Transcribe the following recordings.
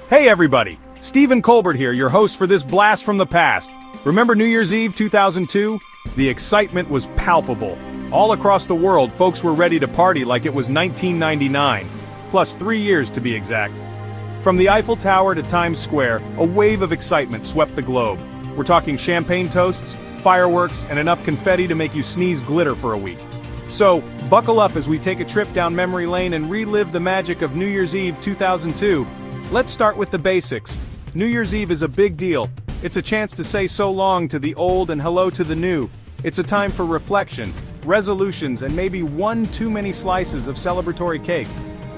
Hey everybody, Stephen Colbert here, your host for this blast from the past. Remember New Year's Eve 2002? The excitement was palpable. All across the world, folks were ready to party like it was 1999, plus 3 years to be exact. From the Eiffel Tower to Times Square, a wave of excitement swept the globe. We're talking champagne toasts, fireworks, and enough confetti to make you sneeze glitter for a week. So, buckle up as we take a trip down memory lane and relive the magic of New Year's Eve 2002. Let's start with the basics. New Year's Eve is a big deal. It's a chance to say so long to the old and hello to the new. It's a time for reflection, resolutions, and maybe one too many slices of celebratory cake.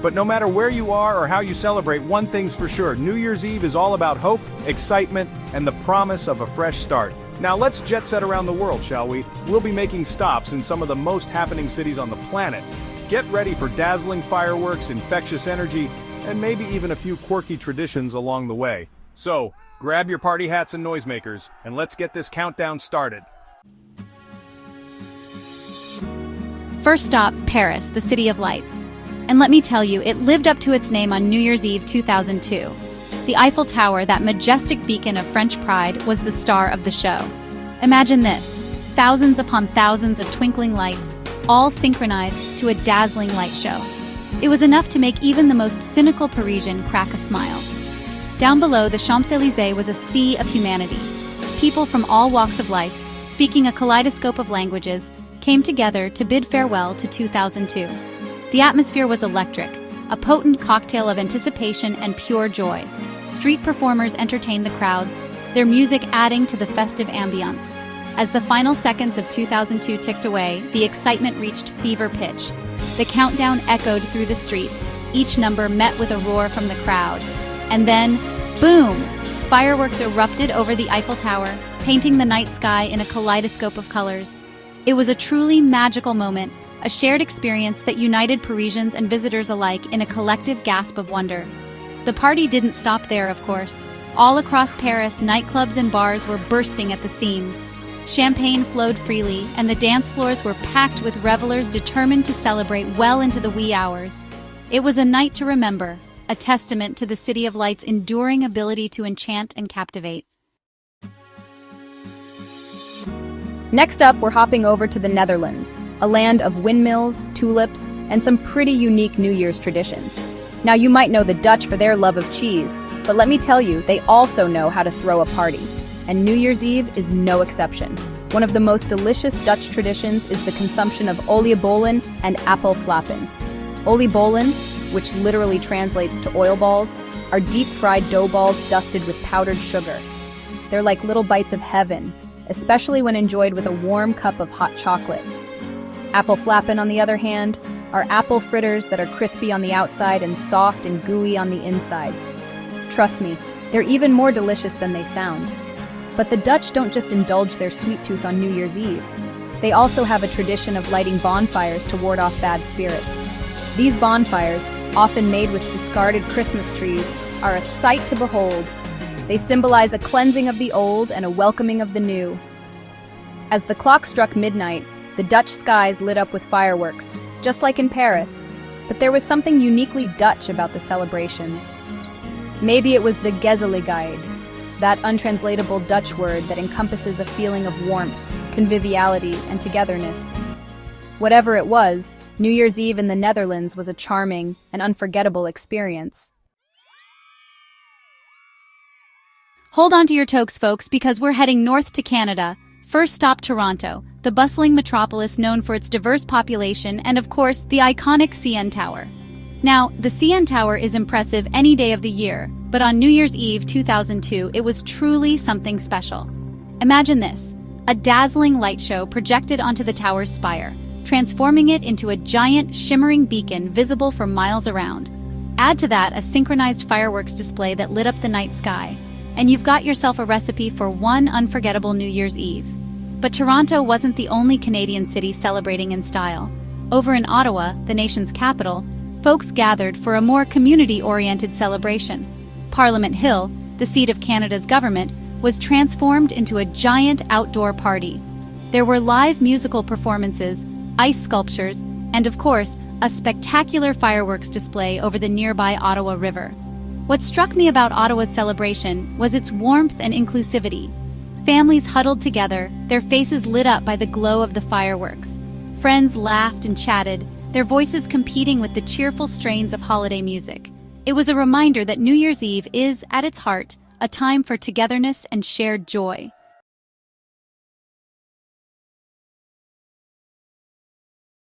But no matter where you are or how you celebrate, one thing's for sure, New Year's Eve is all about hope, excitement, and the promise of a fresh start. Now let's jet set around the world, shall we? We'll be making stops in some of the most happening cities on the planet. Get ready for dazzling fireworks, infectious energy, and maybe even a few quirky traditions along the way. So, grab your party hats and noisemakers, and let's get this countdown started. First stop, Paris, the City of Lights. And let me tell you, it lived up to its name on New Year's Eve 2002. The Eiffel Tower, that majestic beacon of French pride, was the star of the show. Imagine this, thousands upon thousands of twinkling lights, all synchronized to a dazzling light show. It was enough to make even the most cynical Parisian crack a smile. Down below, the Champs-Élysées was a sea of humanity. People from all walks of life, speaking a kaleidoscope of languages, came together to bid farewell to 2002. The atmosphere was electric, a potent cocktail of anticipation and pure joy. Street performers entertained the crowds, their music adding to the festive ambiance. As the final seconds of 2002 ticked away, the excitement reached fever pitch. The countdown echoed through the streets, each number met with a roar from the crowd. And then, boom! Fireworks erupted over the Eiffel Tower, painting the night sky in a kaleidoscope of colors. It was a truly magical moment, a shared experience that united Parisians and visitors alike in a collective gasp of wonder. The party didn't stop there, of course. All across Paris, nightclubs and bars were bursting at the seams. Champagne flowed freely, and the dance floors were packed with revelers determined to celebrate well into the wee hours. It was a night to remember, a testament to the City of Lights' enduring ability to enchant and captivate. Next up, we're hopping over to the Netherlands, a land of windmills, tulips, and some pretty unique New Year's traditions. Now, you might know the Dutch for their love of cheese, but let me tell you, they also know how to throw a party. And New Year's Eve is no exception. One of the most delicious Dutch traditions is the consumption of oliebollen and appelflappen. Oliebollen, which literally translates to oil balls, are deep-fried dough balls dusted with powdered sugar. They're like little bites of heaven, especially when enjoyed with a warm cup of hot chocolate. Appelflappen, on the other hand, are apple fritters that are crispy on the outside and soft and gooey on the inside. Trust me, they're even more delicious than they sound. But the Dutch don't just indulge their sweet tooth on New Year's Eve. They also have a tradition of lighting bonfires to ward off bad spirits. These bonfires, often made with discarded Christmas trees, are a sight to behold. They symbolize a cleansing of the old and a welcoming of the new. As the clock struck midnight, the Dutch skies lit up with fireworks, just like in Paris. But there was something uniquely Dutch about the celebrations. Maybe it was the gezelligheid, that untranslatable Dutch word that encompasses a feeling of warmth, conviviality, and togetherness. Whatever it was, New Year's Eve in the Netherlands was a charming and unforgettable experience. Hold on to your toques, folks, because we're heading north to Canada. First stop, Toronto, the bustling metropolis known for its diverse population and, of course, the iconic CN Tower. Now, the CN Tower is impressive any day of the year, but on New Year's Eve 2002, it was truly something special. Imagine this, a dazzling light show projected onto the tower's spire, transforming it into a giant, shimmering beacon visible for miles around. Add to that a synchronized fireworks display that lit up the night sky, and you've got yourself a recipe for one unforgettable New Year's Eve. But Toronto wasn't the only Canadian city celebrating in style. Over in Ottawa, the nation's capital, folks gathered for a more community-oriented celebration. Parliament Hill, the seat of Canada's government, was transformed into a giant outdoor party. There were live musical performances, ice sculptures, and of course, a spectacular fireworks display over the nearby Ottawa River. What struck me about Ottawa's celebration was its warmth and inclusivity. Families huddled together, their faces lit up by the glow of the fireworks. Friends laughed and chatted, their voices competing with the cheerful strains of holiday music. It was a reminder that New Year's Eve is, at its heart, a time for togetherness and shared joy.